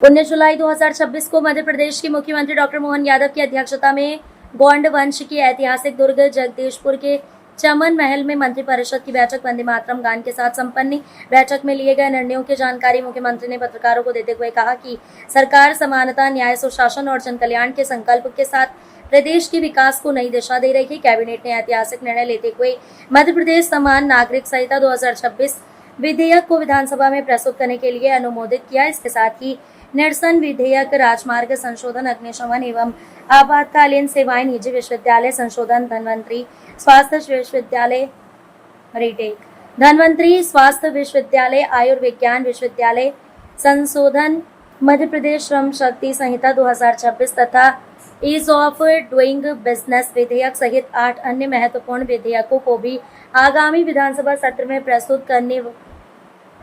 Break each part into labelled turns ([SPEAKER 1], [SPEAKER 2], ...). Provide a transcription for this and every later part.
[SPEAKER 1] 19 जुलाई 2026 को मध्य प्रदेश के मुख्यमंत्री डॉक्टर मोहन यादव की अध्यक्षता में गोंड वंश की ऐतिहासिक दुर्ग जगदीशपुर के चमन महल में मंत्रिपरिषद की बैठक वंदे मातरम गान के साथ संपन्न। बैठक में लिए गए निर्णयों की जानकारी मुख्यमंत्री ने पत्रकारों को देते हुए कहा कि सरकार समानता, न्याय, सुशासन और जनकल्याण के संकल्प के साथ प्रदेश के विकास को नई दिशा दे रही है। कैबिनेट ने ऐतिहासिक निर्णय लेते हुए मध्य प्रदेश समान नागरिक संहिता 2026 विधेयक को विधानसभा में प्रस्तुत करने के लिए अनुमोदित किया। इसके साथ ही निरसन विधेयक, राजमार्ग संशोधन, अग्निशमन एवं आपातकालीन सेवाएं, निजी विश्वविद्यालय संशोधन, धन्वंतरी स्वास्थ्य विश्वविद्यालय, आयुर्विज्ञान विश्वविद्यालय संशोधन, मध्य प्रदेश श्रम शक्ति संहिता 2026 तथा ईज ऑफ डूइंग बिजनेस विधेयक सहित 8 अन्य महत्वपूर्ण विधेयकों को भी आगामी विधानसभा सत्र में प्रस्तुत करने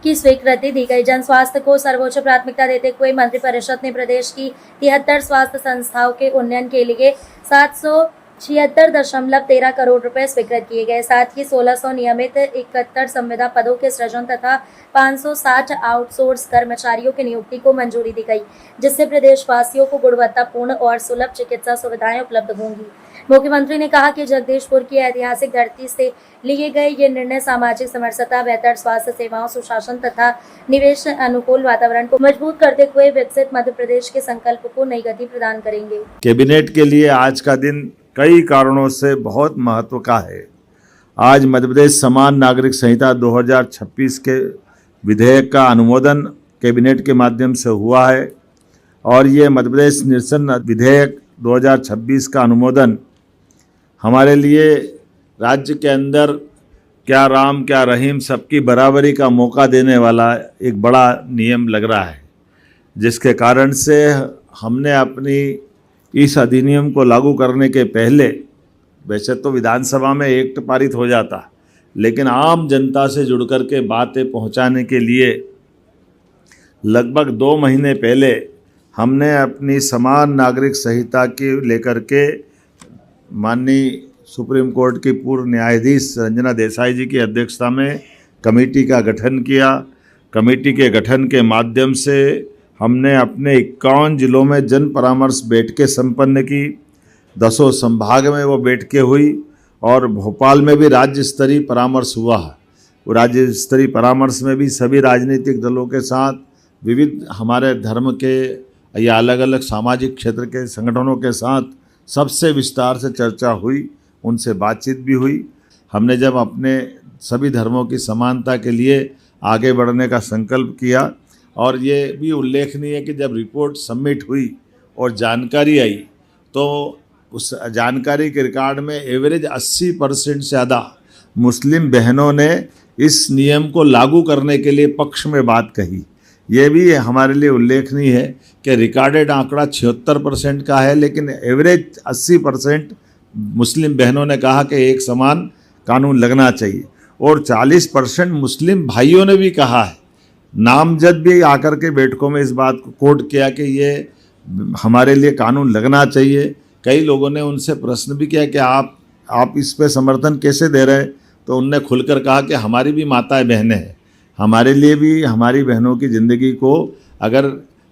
[SPEAKER 1] की स्वीकृति दी गई। जन स्वास्थ्य को सर्वोच्च प्राथमिकता देते हुए मंत्रिपरिषद ने प्रदेश की 73 स्वास्थ्य संस्थाओं के उन्नयन के लिए 776.13 करोड़ रुपए स्वीकृत किए गए। साथ ही 1600 नियमित 71 संविदा पदों के सृजन तथा 560 आउटसोर्स कर्मचारियों की नियुक्ति को मंजूरी दी गई, जिससे प्रदेशवासियों को गुणवत्तापूर्ण और सुलभ चिकित्सा सुविधाएं उपलब्ध होंगी। मुख्यमंत्री ने कहा कि जगदीशपुर की ऐतिहासिक धरती से लिए गए ये निर्णय सामाजिक समरसता, बेहतर स्वास्थ्य सेवाओं, सुशासन तथा निवेश अनुकूल वातावरण को मजबूत करते हुए विकसित मध्य प्रदेश के संकल्प को नई गति प्रदान करेंगे।
[SPEAKER 2] कैबिनेट के लिए आज का दिन कई कारणों से बहुत महत्व का है। आज मध्य प्रदेश समान नागरिक संहिता 2026 के विधेयक का अनुमोदन कैबिनेट के माध्यम से हुआ है और ये मध्य प्रदेश निरसन विधेयक 2026 का अनुमोदन हमारे लिए राज्य के अंदर क्या राम क्या रहीम सबकी बराबरी का मौका देने वाला एक बड़ा नियम लग रहा है, जिसके कारण से हमने अपनी इस अधिनियम को लागू करने के पहले वैसे तो विधानसभा में एक्ट पारित हो जाता, लेकिन आम जनता से जुड़ कर के बातें पहुंचाने के लिए लगभग 2 महीने पहले हमने अपनी समान नागरिक संहिता की लेकर के माननीय सुप्रीम कोर्ट की पूर्व न्यायाधीश रंजना देसाई जी की अध्यक्षता में कमेटी का गठन किया। कमेटी के गठन के माध्यम से हमने अपने 51 जिलों में जन परामर्श बैठकें संपन्न की। 10 संभाग में वो बैठकें हुई और भोपाल में भी राज्य स्तरीय परामर्श हुआ। वो राज्य स्तरीय परामर्श में भी सभी राजनीतिक दलों के साथ, विविध हमारे धर्म के या अलग अलग सामाजिक क्षेत्र के संगठनों के साथ सबसे विस्तार से चर्चा हुई, उनसे बातचीत भी हुई। हमने जब अपने सभी धर्मों की समानता के लिए आगे बढ़ने का संकल्प किया और ये भी उल्लेखनीय है कि जब रिपोर्ट सबमिट हुई और जानकारी आई तो उस जानकारी के रिकॉर्ड में एवरेज 80% से ज़्यादा मुस्लिम बहनों ने इस नियम को लागू करने के लिए पक्ष में बात कही। ये भी हमारे लिए उल्लेखनीय है कि रिकॉर्डेड आंकड़ा 76% का है, लेकिन एवरेज 80% मुस्लिम बहनों ने कहा कि एक समान कानून लगना चाहिए और 40% मुस्लिम भाइयों ने भी कहा है। नामजद भी आकर के बैठकों में इस बात को कोट किया कि ये हमारे लिए कानून लगना चाहिए। कई लोगों ने उनसे प्रश्न भी किया कि आप इस पे समर्थन कैसे दे रहे हैं, तो उनने खुलकर कहा कि हमारी भी माताएं बहनें हैं, हमारे लिए भी हमारी बहनों की ज़िंदगी को, अगर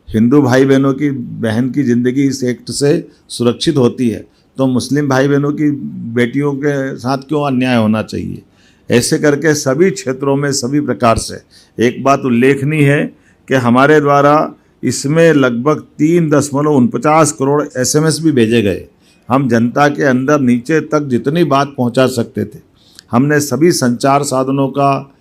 [SPEAKER 2] हिंदू भाई बहनों की बहन की ज़िंदगी इस एक्ट से सुरक्षित होती है तो मुस्लिम भाई बहनों की बेटियों के साथ क्यों अन्याय होना चाहिए। ऐसे करके सभी क्षेत्रों में सभी प्रकार से एक बात उल्लेखनीय है कि हमारे द्वारा इसमें लगभग 3.49 करोड़ SMS भी भेजे गए। हम जनता के अंदर नीचे तक जितनी बात पहुंचा सकते थे हमने सभी संचार साधनों का,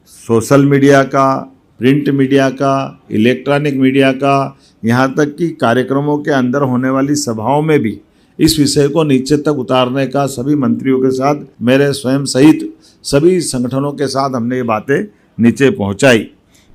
[SPEAKER 2] सोशल मीडिया का, प्रिंट मीडिया का, इलेक्ट्रॉनिक मीडिया का, यहाँ तक कि कार्यक्रमों के अंदर होने वाली सभाओं में भी इस विषय को नीचे तक उतारने का सभी मंत्रियों के साथ, मेरे स्वयं सहित सभी संगठनों के साथ हमने ये बातें नीचे पहुंचाई।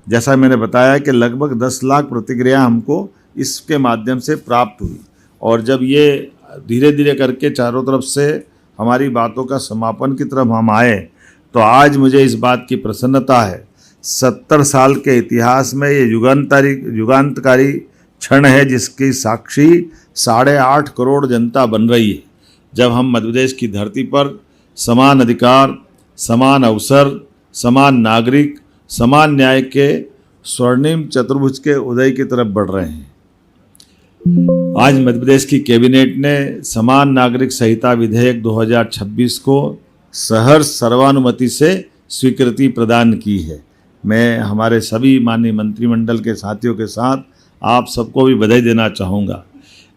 [SPEAKER 2] जैसा मैंने बताया कि लगभग 10 लाख प्रतिक्रिया हमको इसके माध्यम से प्राप्त हुई और जब ये धीरे धीरे करके चारों तरफ से हमारी बातों का समापन की तरफ हम आए तो आज मुझे इस बात की प्रसन्नता है, 70 साल के इतिहास में ये युगांतकारी क्षण है जिसकी साक्षी 8.5 करोड़ जनता बन रही है। जब हम मध्य प्रदेश की धरती पर समान अधिकार, समान अवसर, समान नागरिक, समान न्याय के स्वर्णिम चतुर्भुज के उदय की तरफ बढ़ रहे हैं। आज मध्य प्रदेश की कैबिनेट ने समान नागरिक संहिता विधेयक 2026 को सहर्ष सर्वानुमति से स्वीकृति प्रदान की है। मैं हमारे सभी माननीय मंत्रिमंडल के साथियों के साथ आप सबको भी बधाई देना चाहूँगा।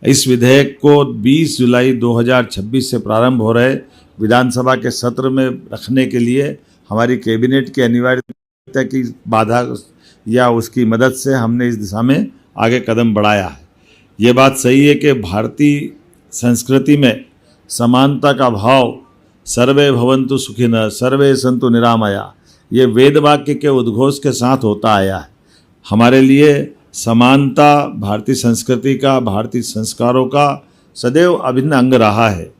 [SPEAKER 2] इस विधेयक को 20 जुलाई 2026 से प्रारंभ हो रहे विधानसभा के सत्र में रखने के लिए हमारी कैबिनेट की अनिवार्यता की बाधा या उसकी मदद से हमने इस दिशा में आगे कदम बढ़ाया है। ये बात सही है कि भारतीय संस्कृति में समानता का भाव सर्वे भवन्तु सुखिनः सर्वे सन्तु निरामया ये वेद वाक्य के उद्घोष के साथ होता आया है। हमारे लिए समानता भारतीय संस्कृति का, भारतीय संस्कारों का सदैव अभिन्न अंग रहा है।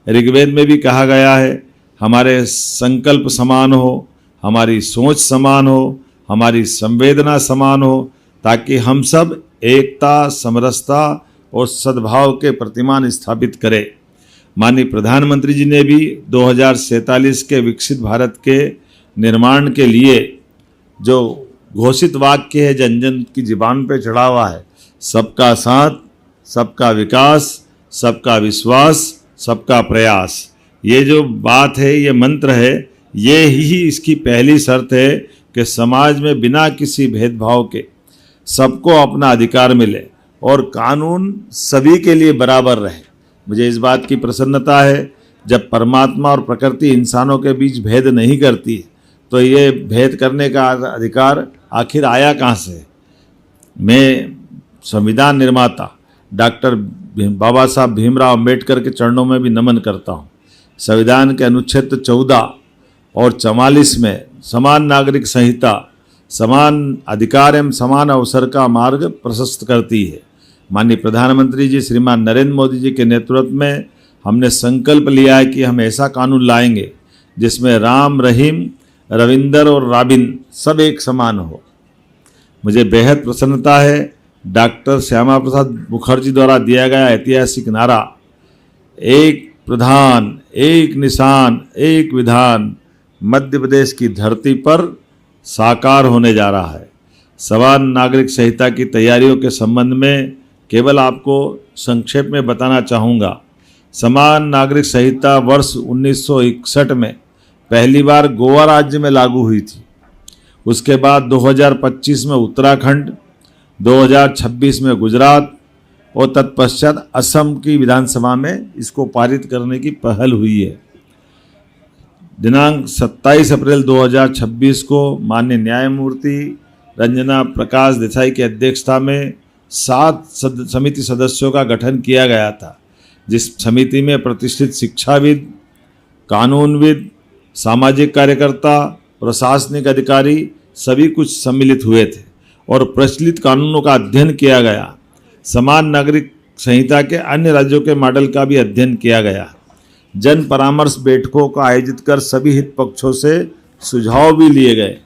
[SPEAKER 2] ऋग्वेद में भी कहा गया है, हमारे संकल्प समान हो, हमारी सोच समान हो, हमारी संवेदना समान हो, ताकि हम सब एकता, समरसता और सद्भाव के प्रतिमान स्थापित करें। माननीय प्रधानमंत्री जी ने भी 2047 के विकसित भारत के निर्माण के लिए जो घोषित वाक्य है जन जन की जुबान पे चढ़ा हुआ है, सबका साथ, सबका विकास, सबका विश्वास, सबका प्रयास। ये जो बात है, ये मंत्र है, ये ही इसकी पहली शर्त है कि समाज में बिना किसी भेदभाव के सबको अपना अधिकार मिले और कानून सभी के लिए बराबर रहे। मुझे इस बात की प्रसन्नता है, जब परमात्मा और प्रकृति इंसानों के बीच भेद नहीं करती तो ये भेद करने का अधिकार आखिर आया कहाँ से। मैं संविधान निर्माता डॉक्टर बाबा साहब भीमराव अम्बेडकर के चरणों में भी नमन करता हूँ। संविधान के अनुच्छेद 14 और 44 में समान नागरिक संहिता समान अधिकार एवं समान अवसर का मार्ग प्रशस्त करती है। माननीय प्रधानमंत्री जी श्रीमान नरेंद्र मोदी जी के नेतृत्व में हमने संकल्प लिया है कि हम ऐसा कानून लाएंगे जिसमें राम, रहीम, रविंदर और राबिन सब एक समान हो। मुझे बेहद प्रसन्नता है डॉक्टर श्यामा प्रसाद मुखर्जी द्वारा दिया गया ऐतिहासिक नारा एक प्रधान, एक निशान, एक विधान मध्य प्रदेश की धरती पर साकार होने जा रहा है। समान नागरिक संहिता की तैयारियों के संबंध में केवल आपको संक्षेप में बताना चाहूँगा। समान नागरिक संहिता वर्ष 1961 में पहली बार गोवा राज्य में लागू हुई थी। उसके बाद 2025 में उत्तराखंड, 2026 में गुजरात और तत्पश्चात असम की विधानसभा में इसको पारित करने की पहल हुई है। दिनांक 27 अप्रैल 2026 को माननीय न्यायमूर्ति रंजना प्रकाश देसाई की अध्यक्षता में 7 समिति सदस्यों का गठन किया गया था, जिस समिति में प्रतिष्ठित शिक्षाविद, कानूनविद, सामाजिक कार्यकर्ता, प्रशासनिक अधिकारी सभी कुछ सम्मिलित हुए थे और प्रचलित कानूनों का अध्ययन किया गया। समान नागरिक संहिता के अन्य राज्यों के मॉडल का भी अध्ययन किया गया। जन परामर्श बैठकों का आयोजित कर सभी हित पक्षों से सुझाव भी लिए गए।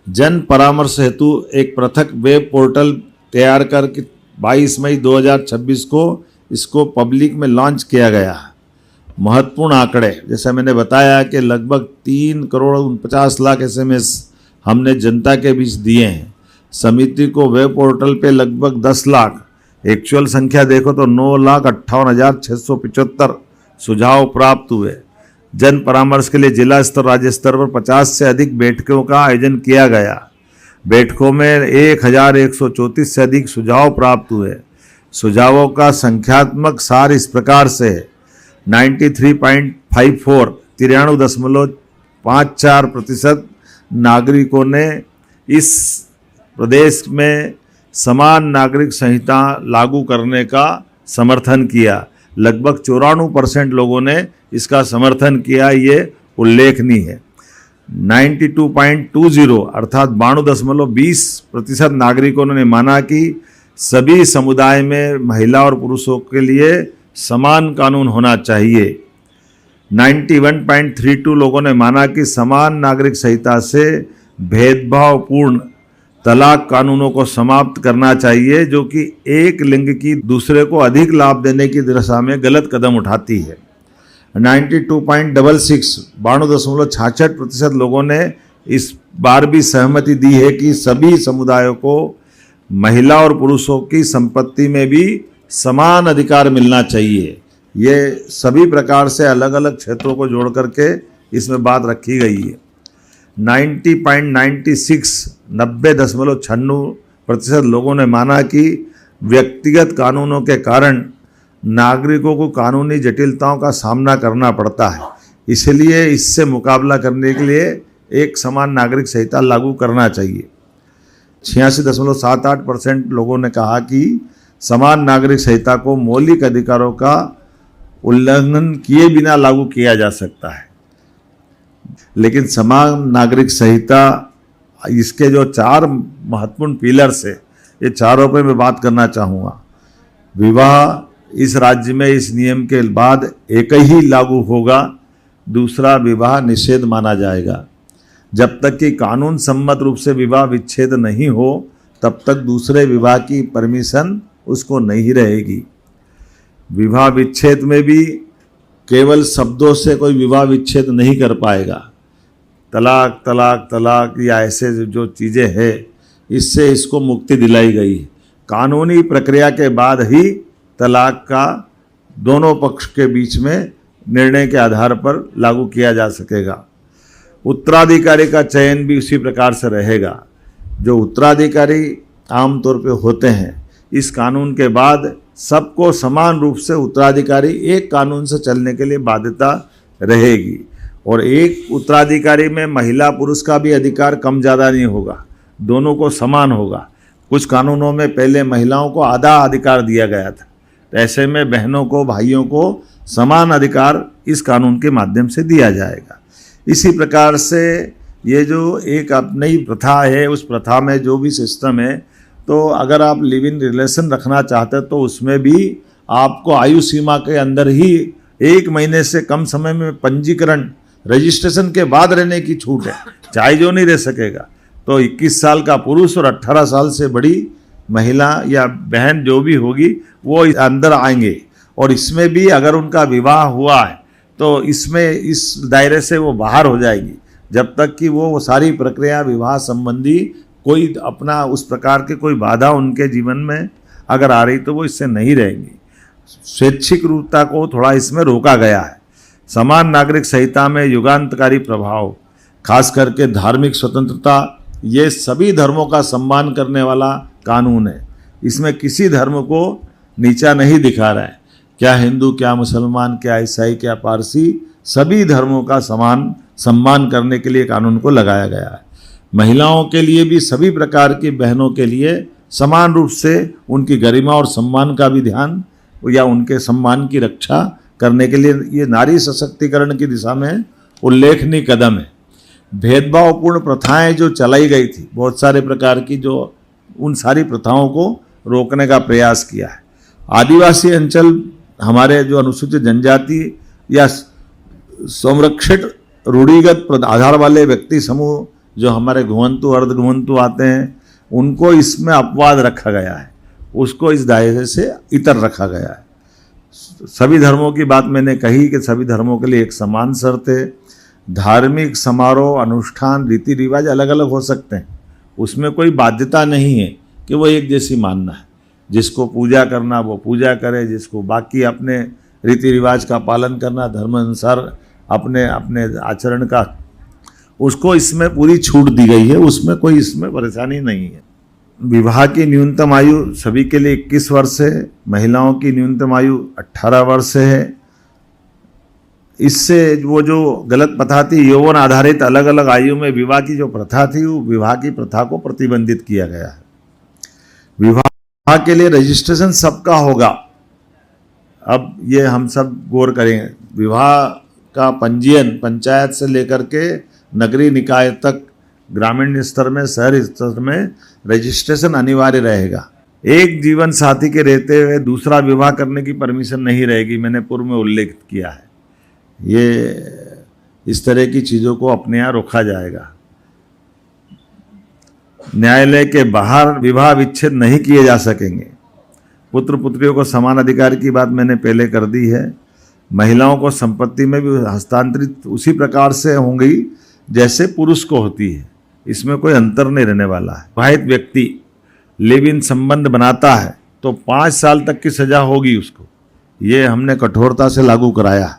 [SPEAKER 2] जन परामर्श हेतु एक पृथक वेब पोर्टल तैयार करके 22 मई 2026 को इसको पब्लिक में लॉन्च किया गया। महत्वपूर्ण आंकड़े, जैसा मैंने बताया कि लगभग 3,49,00,000 SMS हमने जनता के बीच दिए हैं। समिति को वेब पोर्टल पे लगभग 10 लाख, एक्चुअल संख्या देखो तो 9,58,675 सुझाव प्राप्त हुए। जन परामर्श के लिए जिला स्तर, राज्य स्तर पर 50 से अधिक बैठकों का आयोजन किया गया। बैठकों में 1,134 से अधिक सुझाव प्राप्त हुए। सुझावों का संख्यात्मक सार इस प्रकार से है: 93.54 93.54% नागरिकों ने इस प्रदेश में समान नागरिक संहिता लागू करने का समर्थन किया। लगभग 94% लोगों ने इसका समर्थन किया, ये उल्लेखनीय है। 92.20 अर्थात 92.20% नागरिकों ने माना कि सभी समुदाय में महिला और पुरुषों के लिए समान कानून होना चाहिए। 91.32 लोगों ने माना कि समान नागरिक संहिता से भेदभावपूर्ण तलाक कानूनों को समाप्त करना चाहिए, जो कि एक लिंग की दूसरे को अधिक लाभ देने की दिशा में गलत कदम उठाती है। 92.66 92.66% लोगों ने इस बार भी सहमति दी है कि सभी समुदायों को महिला और पुरुषों की संपत्ति में भी समान अधिकार मिलना चाहिए। ये सभी प्रकार से अलग अलग क्षेत्रों को जोड़ करके इसमें बात रखी गई है। 90.96% लोगों ने माना कि व्यक्तिगत कानूनों के कारण नागरिकों को कानूनी जटिलताओं का सामना करना पड़ता है, इसलिए इससे मुकाबला करने के लिए एक समान नागरिक संहिता लागू करना चाहिए। 86.78% लोगों ने कहा कि समान नागरिक संहिता को मौलिक अधिकारों का उल्लंघन किए बिना लागू किया जा सकता है। लेकिन समान नागरिक संहिता, इसके जो 4 महत्वपूर्ण पिलर्स है, ये चारों पे मैं बात करना चाहूँगा। विवाह इस राज्य में इस नियम के बाद एक ही लागू होगा, दूसरा विवाह निषेध माना जाएगा। जब तक कि कानून सम्मत रूप से विवाह विच्छेद नहीं हो तब तक दूसरे विवाह की परमिशन उसको नहीं रहेगी। विवाह विच्छेद में भी केवल शब्दों से कोई विवाह विच्छेद नहीं कर पाएगा। तलाक तलाक तलाक या ऐसे जो चीज़ें हैं, इससे इसको मुक्ति दिलाई गई है। कानूनी प्रक्रिया के बाद ही तलाक का दोनों पक्ष के बीच में निर्णय के आधार पर लागू किया जा सकेगा। उत्तराधिकारी का चयन भी उसी प्रकार से रहेगा। जो उत्तराधिकारी आमतौर पे होते हैं, इस कानून के बाद सबको समान रूप से उत्तराधिकारी एक कानून से चलने के लिए बाध्यता रहेगी। और एक उत्तराधिकारी में महिला पुरुष का भी अधिकार कम ज़्यादा नहीं होगा, दोनों को समान होगा। कुछ कानूनों में पहले महिलाओं को आधा अधिकार दिया गया था, ऐसे में बहनों को भाइयों को समान अधिकार इस कानून के माध्यम से दिया जाएगा। इसी प्रकार से ये जो एक नई प्रथा है, उस प्रथा में जो भी सिस्टम है, तो अगर आप लिव इन रिलेशन रखना चाहते हैं तो उसमें भी आपको आयु सीमा के अंदर ही 1 महीने से कम समय में पंजीकरण रजिस्ट्रेशन के बाद रहने की छूट है, चाहे जो नहीं रह सकेगा। तो 21 साल का पुरुष और 18 साल से बड़ी महिला या बहन जो भी होगी वो अंदर आएंगे। और इसमें भी अगर उनका विवाह हुआ है तो इसमें इस दायरे से वो बाहर हो जाएगी, जब तक कि वो सारी प्रक्रिया विवाह संबंधी कोई अपना उस प्रकार के कोई बाधा उनके जीवन में अगर आ रही तो वो इससे नहीं रहेंगी। स्वैच्छिक रूपता को थोड़ा इसमें रोका गया है। समान नागरिक संहिता में युगांतकारी प्रभाव, खास करके धार्मिक स्वतंत्रता, ये सभी धर्मों का सम्मान करने वाला कानून है। इसमें किसी धर्म को नीचा नहीं दिखा रहा है, क्या हिंदू, क्या मुसलमान, क्या ईसाई, क्या पारसी, सभी धर्मों का समान सम्मान करने के लिए कानून को लगाया गया है। महिलाओं के लिए भी सभी प्रकार की बहनों के लिए समान रूप से उनकी गरिमा और सम्मान का भी ध्यान या उनके सम्मान की रक्षा करने के लिए ये नारी सशक्तिकरण की दिशा में उल्लेखनीय कदम है। भेदभावपूर्ण प्रथाएं जो चलाई गई थी, बहुत सारे प्रकार की, जो उन सारी प्रथाओं को रोकने का प्रयास किया है। आदिवासी अंचल, हमारे जो अनुसूचित जनजाति या संरक्षित रूढ़िगत आधार वाले व्यक्ति समूह जो हमारे घुमंतु अर्धघुमंतु आते हैं, उनको इसमें अपवाद रखा गया है, उसको इस दायरे से इतर रखा गया है। सभी धर्मों की बात मैंने कही कि सभी धर्मों के लिए एक समान शर्त है। धार्मिक समारोह, अनुष्ठान, रीति रिवाज अलग अलग हो सकते हैं, उसमें कोई बाध्यता नहीं है कि वो एक जैसी मानना है। जिसको पूजा करना वो पूजा करे, जिसको बाकी अपने रीति रिवाज का पालन करना, धर्म अनुसार अपने अपने आचरण का, उसको इसमें पूरी छूट दी गई है, उसमें कोई इसमें परेशानी नहीं है। विवाह की न्यूनतम आयु सभी के लिए 21 वर्ष है, महिलाओं की न्यूनतम आयु 18 वर्ष है। इससे वो जो गलत प्रथा थी, यौवन आधारित अलग अलग आयु में विवाह की जो प्रथा थी, वो विवाह की प्रथा को प्रतिबंधित किया गया है। विवाह के लिए रजिस्ट्रेशन सबका होगा। अब ये हम सब गौर करेंगे, विवाह का पंजीयन पंचायत से लेकर के नगरीय निकाय तक, ग्रामीण स्तर में, शहरी स्तर में रजिस्ट्रेशन अनिवार्य रहेगा। एक जीवन साथी के रहते हुए दूसरा विवाह करने की परमिशन नहीं रहेगी, मैंने पूर्व में उल्लेख किया है। ये इस तरह की चीज़ों को अपने यहाँ रोका जाएगा। न्यायालय के बाहर विवाह विच्छेद नहीं किए जा सकेंगे। पुत्र पुत्रियों को समान अधिकार की बात मैंने पहले कर दी है। महिलाओं को संपत्ति में भी हस्तांतरित उसी प्रकार से होंगी जैसे पुरुष को होती है। इसमें कोई अंतर नहीं रहने वाला है। विवाहित व्यक्ति लिव इन संबंध बनाता है तो 5 साल तक की सजा होगी उसको। ये हमने कठोरता से लागू कराया है,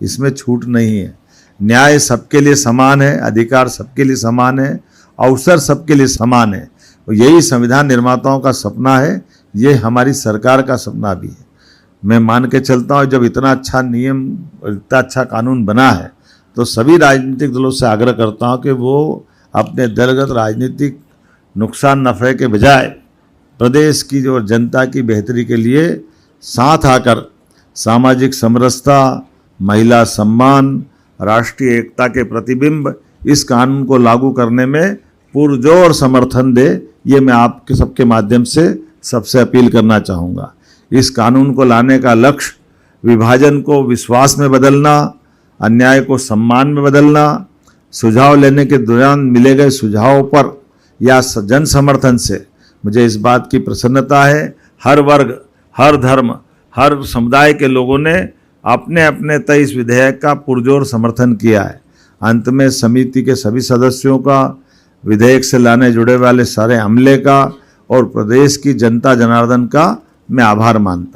[SPEAKER 2] इसमें छूट नहीं है। न्याय सबके लिए समान है, अधिकार सबके लिए समान है, अवसर सबके लिए समान है। और यही संविधान निर्माताओं का सपना है, ये हमारी सरकार का सपना भी है। मैं मान के चलता हूँ जब इतना अच्छा नियम, इतना अच्छा कानून बना है तो सभी राजनीतिक दलों से आग्रह करता हूँ कि वो अपने दलगत राजनीतिक नुकसान नफ़े के बजाय प्रदेश की जो जनता की बेहतरी के लिए साथ आकर सामाजिक समरसता, महिला सम्मान, राष्ट्रीय एकता के प्रतिबिंब इस कानून को लागू करने में पुरजोर समर्थन दे। ये मैं आपके सबके माध्यम से सबसे अपील करना चाहूँगा। इस कानून को लाने का लक्ष्य विभाजन को विश्वास में बदलना, अन्याय को सम्मान में बदलना, सुझाव लेने के दौरान मिले गए सुझावों पर या जन समर्थन से मुझे इस बात की प्रसन्नता है। हर वर्ग, हर धर्म, हर समुदाय के लोगों ने अपने अपने तय इस विधेयक का पुरजोर समर्थन किया है। अंत में समिति के सभी सदस्यों का, विधेयक से लाने जुड़े वाले सारे अमले का और प्रदेश की जनता जनार्दन का मैं आभार मानता हूँ।